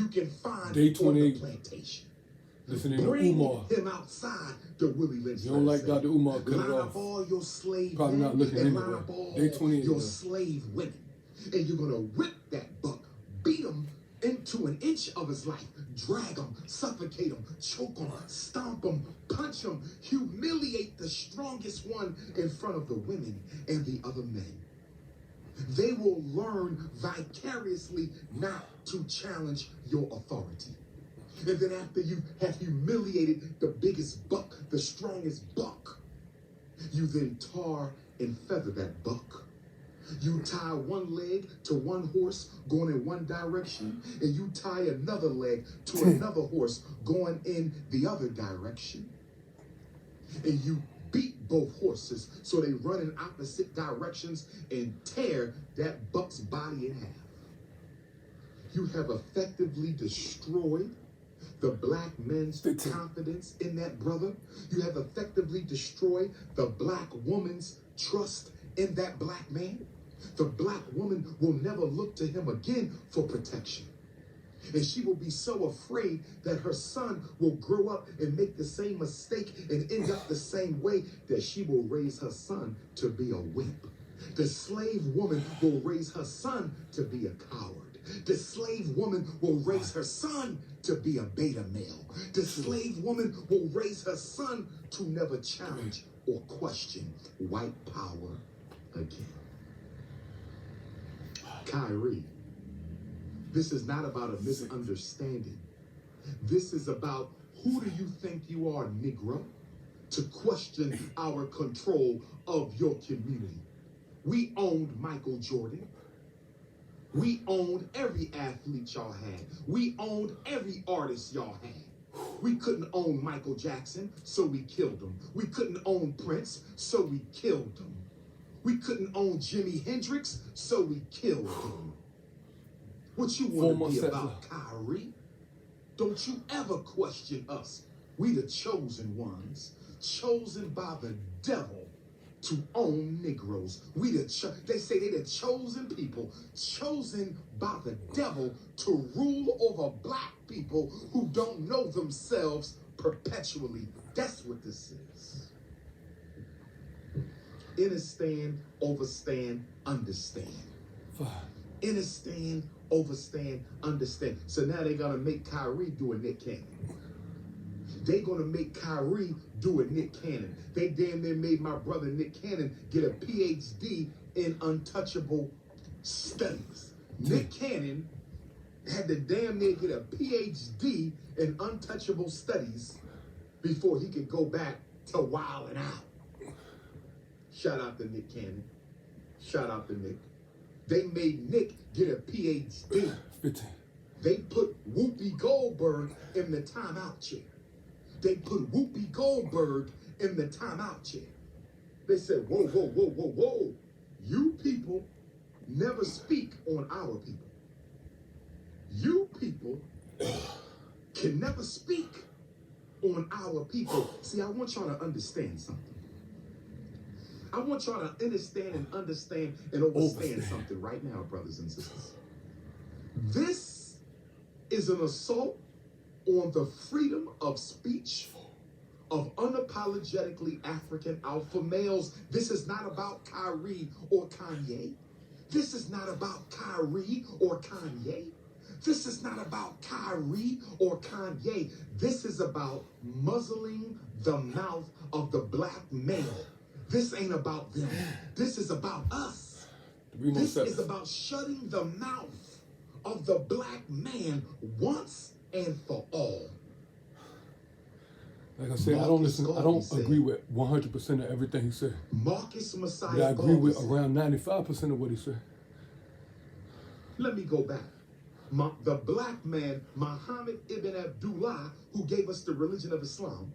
you can find Day on the 28. plantation. Listening to Bring Umar. him outside, the Willie Lynch. You don't like Dr. Umar, cut it line off. up all your slave Probably men not looking and anyway. line up all Day 28, your though. slave women. And you're going to whip that buck, beat him into an inch of his life, drag him, suffocate him, choke him, stomp him, punch him, humiliate the strongest one in front of the women and the other men. They will learn vicariously not to challenge your authority. And then after you have humiliated the biggest buck, the strongest buck, you then tar and feather that buck. You tie one leg to one horse going in one direction, and you tie another leg to another horse going in the other direction. And you beat both horses so they run in opposite directions and tear that buck's body in half. You have effectively destroyed the black men's confidence in that brother. You have effectively destroyed the black woman's trust in that black man. The black woman will never look to him again for protection. And she will be so afraid that her son will grow up and make the same mistake and end up the same way that she will raise her son to be a wimp. The slave woman will raise her son to be a coward. The slave woman will raise her son to be a beta male. The slave woman will raise her son to never challenge or question white power again. Kyrie, this is not about a misunderstanding. This is about who do you think you are, Negro, to question our control of your community. We owned Michael Jordan. We owned every athlete y'all had. We owned every artist y'all had. We couldn't own Michael Jackson, so we killed him. We couldn't own Prince, so we killed him. We couldn't own Jimi Hendrix, so we killed him. What you want to be about, Kyrie? Don't you ever question us. We the chosen ones, chosen by the devil to own Negroes. They say they the chosen people, chosen by the devil to rule over black people who don't know themselves perpetually. That's what this is. Understand, overstand, understand. Understand, overstand, understand. So now they're going to make Kyrie do a Nick Cannon. They're going to make Kyrie do a Nick Cannon. They damn near made my brother Nick Cannon get a PhD in untouchable studies. Nick Cannon had to damn near get a PhD in untouchable studies before he could go back to wilding out. Shout out to Nick Cannon. Shout out to Nick. They made Nick get a PhD. They put Whoopi Goldberg in the timeout chair. They put Whoopi Goldberg in the timeout chair. They said, whoa, whoa, whoa, whoa, whoa. You people never speak on our people. You people can never speak on our people. See, I want y'all to understand something. I want y'all to understand and overstand something right now, brothers and sisters. This is an assault on the freedom of speech of unapologetically African alpha males. This is not about Kyrie or Kanye. This is not about Kyrie or Kanye. This is not about Kyrie or Kanye. This is about muzzling the mouth of the black male. This ain't about them. This is about us. This is about shutting the mouth of the black man once and for all. Like I said, I don't agree with 100% of everything he said. Marcus Messiah. But I agree with around 95% of what he said. Let me go back. The black man, Muhammad ibn Abdullah, who gave us the religion of Islam.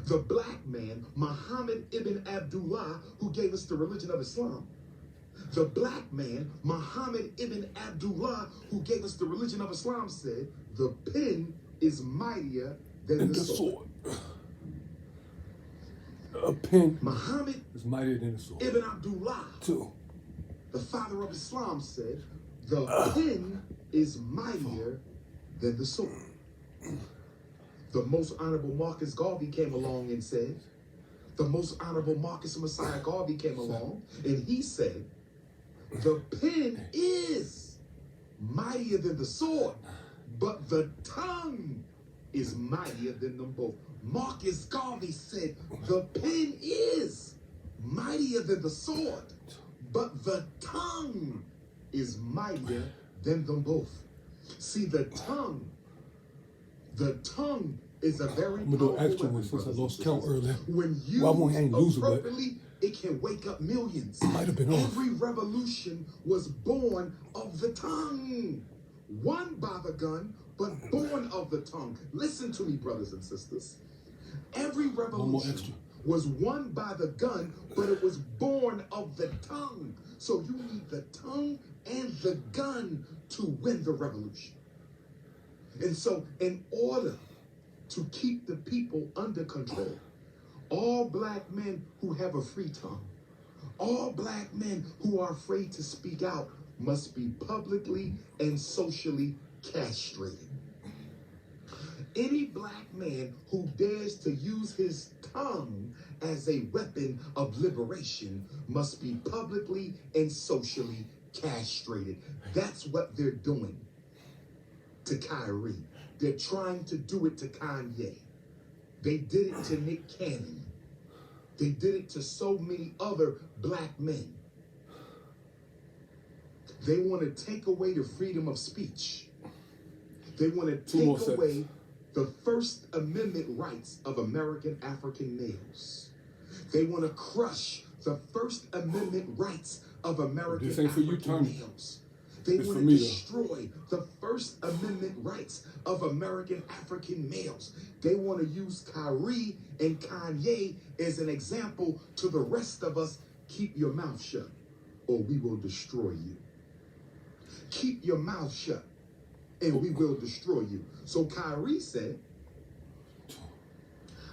The black man, Muhammad ibn Abdullah, who gave us the religion of Islam. The black man, Muhammad ibn Abdullah, who gave us the religion of Islam, said, the pen is mightier than the sword. A pen Muhammad is mightier than the sword. Ibn Abdullah, the father of Islam, said, the pen is mightier than the sword. The most honorable Marcus Garvey came along and said, the most honorable Marcus Messiah Garvey came along and he said, the pen is mightier than the sword, but the tongue is mightier than them both. Marcus Garvey said, the pen is mightier than the sword, but the tongue is mightier than them both. See, the tongue is a very I'm gonna do extra one since I lost count earlier. When you appropriately, it can wake up millions. Might have been Every revolution was born of the tongue. Won by the gun, but born of the tongue. Listen to me, brothers and sisters. Every revolution was won by the gun, but it was born of the tongue. So you need the tongue and the gun to win the revolution. And so in order to keep the people under control, all black men who have a free tongue, all black men who are afraid to speak out must be publicly and socially castrated. Any black man who dares to use his tongue as a weapon of liberation must be publicly and socially castrated. That's what they're doing to Kyrie. They're trying to do it to Kanye. They did it to Nick Cannon. They did it to so many other black men. They want to take away the freedom of speech. They want to take away the First Amendment rights of American African males. They want to crush the First Amendment rights of American African males. They want to destroy the First Amendment rights of American African males. They want to use Kyrie and Kanye as an example to the rest of us. Keep your mouth shut or we will destroy you. Keep your mouth shut and we will destroy you. So Kyrie said,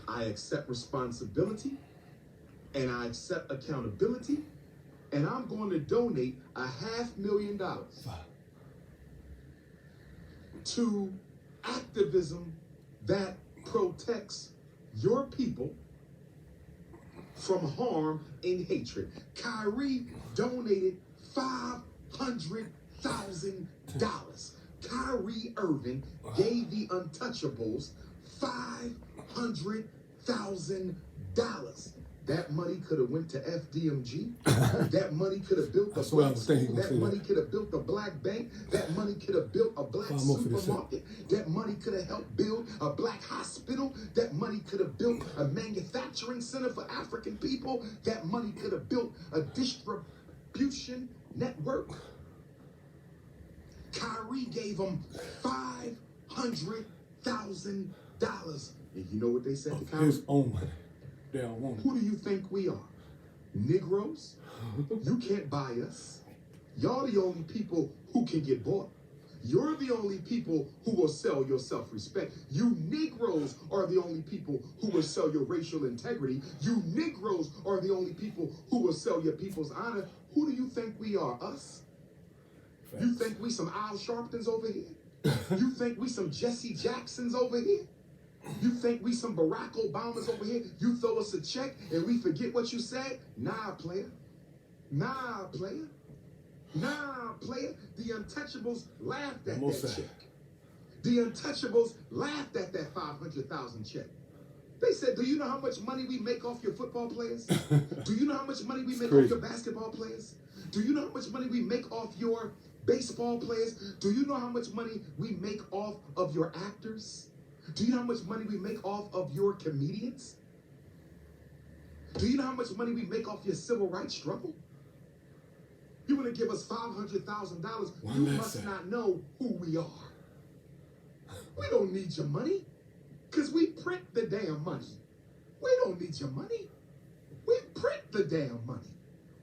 I accept responsibility and I accept accountability, and I'm going to donate $500,000 to activism that protects your people from harm and hatred. Kyrie donated $500,000. Kyrie Irving gave the Untouchables $500,000. That money could have went to FDMG. That money could have built a black school. That money could have built a black bank. That money could have built a black supermarket. That money could have helped build a black hospital. That money could have built a manufacturing center for African people. That money could have built a distribution network. Kyrie gave them $500,000. And you know what they said to Kyrie? His own money. They don't want it. Who do you think we are? Negroes? You can't buy us. Y'all the only people who can get bought. You're the only people who will sell your self-respect. You Negroes are the only people who will sell your racial integrity. You Negroes are the only people who will sell your people's honor. Who do you think we are? Us? Facts. You think we some Al Sharptons over here? You think we some Jesse Jacksons over here? You think we some Barack Obamas over here? You throw us a check and we forget what you said? Nah, player. Nah, player. Nah, player. The Untouchables laughed at that check. The Untouchables laughed at that $500,000 check. They said, do you know how much money we make off your football players? Do you know how much money we make off your basketball players? Do you know how much money we make off your baseball players? Do you know how much money we make off of your actors? Do you know how much money we make off of your comedians? Do you know how much money we make off your civil rights struggle? You want to give us $500,000? You must not know who we are. We don't need your money because we print the damn money. We don't need your money. We print the damn money.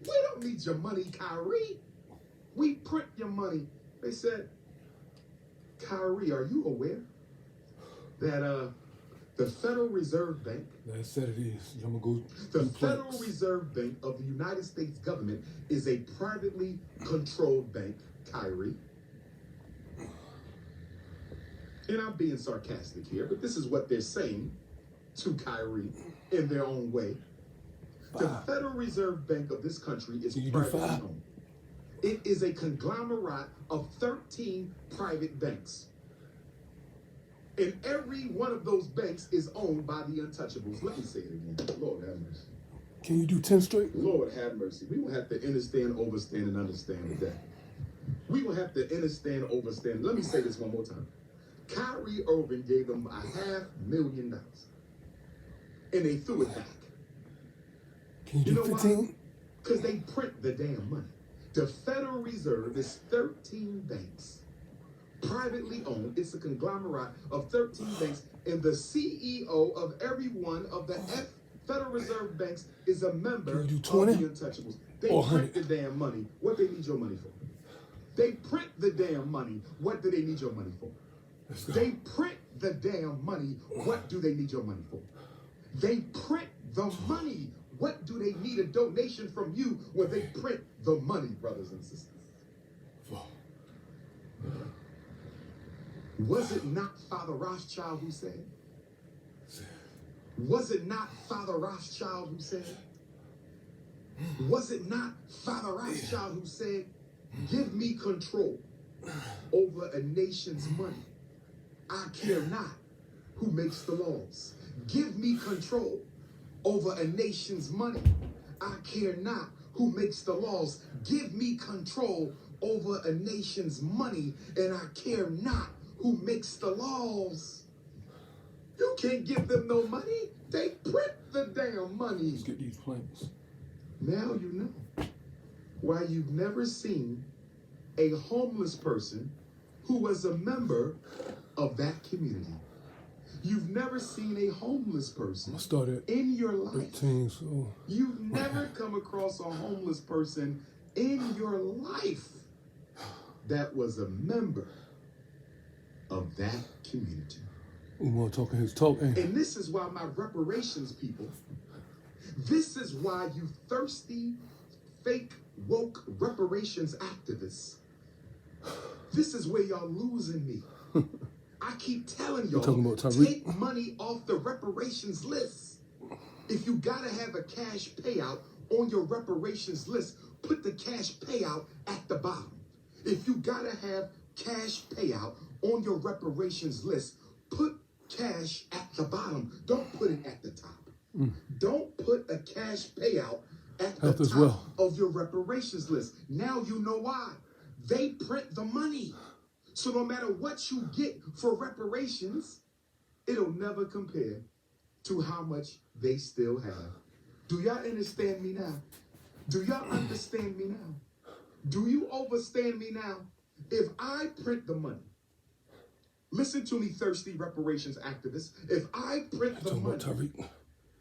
We don't need your money, Kyrie. We print your money. They said, Kyrie, are you aware that the Federal Reserve Bank, that said it is. I'm gonna go the Federal Reserve Bank of the United States government is a privately controlled bank, Kyrie. And I'm being sarcastic here, but this is what they're saying to Kyrie in their own way. The Federal Reserve Bank of this country is privately owned. It is a conglomerate of 13 private banks. And every one of those banks is owned by the untouchables. Let me say it again. Lord have mercy. Can you do 10 straight? Lord have mercy. We will have to understand, overstand, and understand with that. We will have to understand, overstand. Let me say this one more time. Kyrie Irving gave them $500,000. And they threw it back. Can you do 15? Because they print the damn money. The Federal Reserve is 13 banks. Privately owned. It's a conglomerate of 13 banks. And the CEO of every one of the Federal Reserve banks is a member of the untouchables. They print the damn money. What they need your money for? They print the damn money. What do they need your money for? They print the damn money. What do they need your money for? They print the money. What do they need a donation from you when they print the money, brothers and sisters? Was it not Father Rothschild who said? Was it not Father Rothschild who said? Was it not Father Rothschild who said, give me control over a nation's money. I care not who makes the laws. Give me control over a nation's money. I care not who makes the laws. Give me control over a nation's money, and I care not who makes the laws. You can't give them no money. They print the damn money. Let's get these planks. Now you know why you've never seen a homeless person who was a member of that community. You've never seen a homeless person in your life. 13, so. You've never come across a homeless person in your life that was a member of that community. Umar talking his talk. And this is why my reparations people, this is why you thirsty, fake, woke reparations activists, this is where y'all losing me. I keep telling y'all, take money off the reparations list. If you gotta have a cash payout on your reparations list, put the cash payout at the bottom. If you gotta have cash payout on your reparations list, put cash at the bottom. Don't put it at the top. Don't put a cash payout at the top of your reparations list. Now you know why. They print the money. So no matter what you get for reparations, it'll never compare to how much they still have. Do y'all understand me now? Do y'all understand me now? Do you understand me now? If I print the money, listen to me, thirsty reparations activists. If I print the money,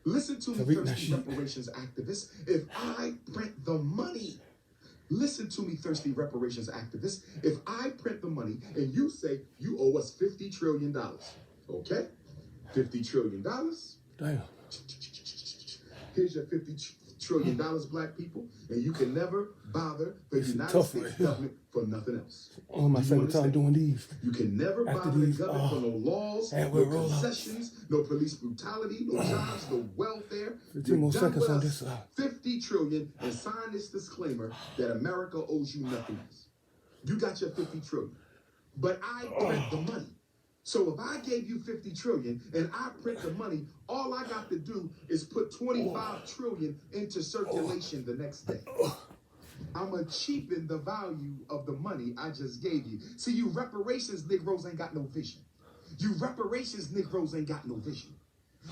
listen to me, thirsty reparations activists. If I print the money, listen to me, thirsty reparations activists. If I print the money and you say you owe us $50 trillion, okay? $50 trillion. Damn. Here's your $50 trillion, black people, and you can never bother the United States government for nothing else. On my second time doing these. You can never bother the government for no laws, no concessions, no police brutality, no jobs, no welfare. 15 more seconds on this side. $50 trillion, and sign this disclaimer that America owes you nothing else. You got your $50 trillion, but I print the money. So if I gave you $50 trillion and I print the money, all I got to do is put $25 trillion into circulation the next day. I'm going to cheapen the value of the money I just gave you. See, you reparations Negroes ain't got no vision. You reparations Negroes ain't got no vision.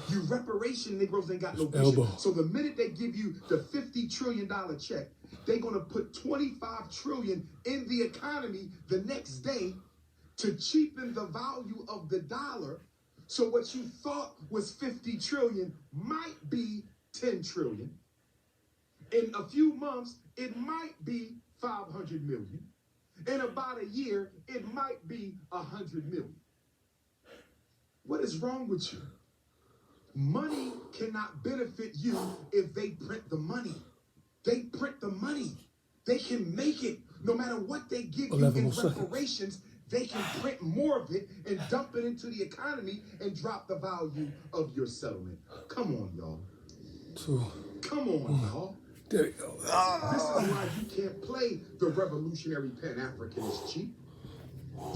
You reparation Negroes ain't got no vision. So the minute they give you the $50 trillion check, they're going to put $25 trillion in the economy the next day to cheapen the value of the dollar. So what you thought was 50 trillion might be 10 trillion. In a few months, it might be 500 million. In about a year, it might be 100 million. What is wrong with you? Money cannot benefit you if they print the money. They print the money. They can make it no matter what they give you in reparations. they can print more of it and dump it into the economy and drop the value of your settlement. Come on, y'all. Come on, y'all. There you go. This is why you can't play the revolutionary Pan-Africanist cheap.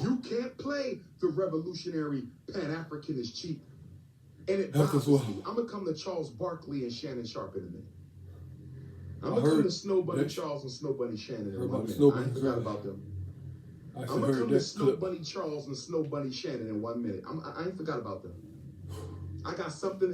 You can't play the revolutionary Pan-Africanist cheap. And it bothers me. I'm going to come to Charles Barkley and Shannon Sharp in a minute. I'm going to come to Snow Bunny Charles and Snow Bunny Shannon in 1 minute. I ain't forgot about them. I'm going to come to Snow Bunny Charles and Snow Bunny Shannon in 1 minute. I ain't forgot about them. I got something to say.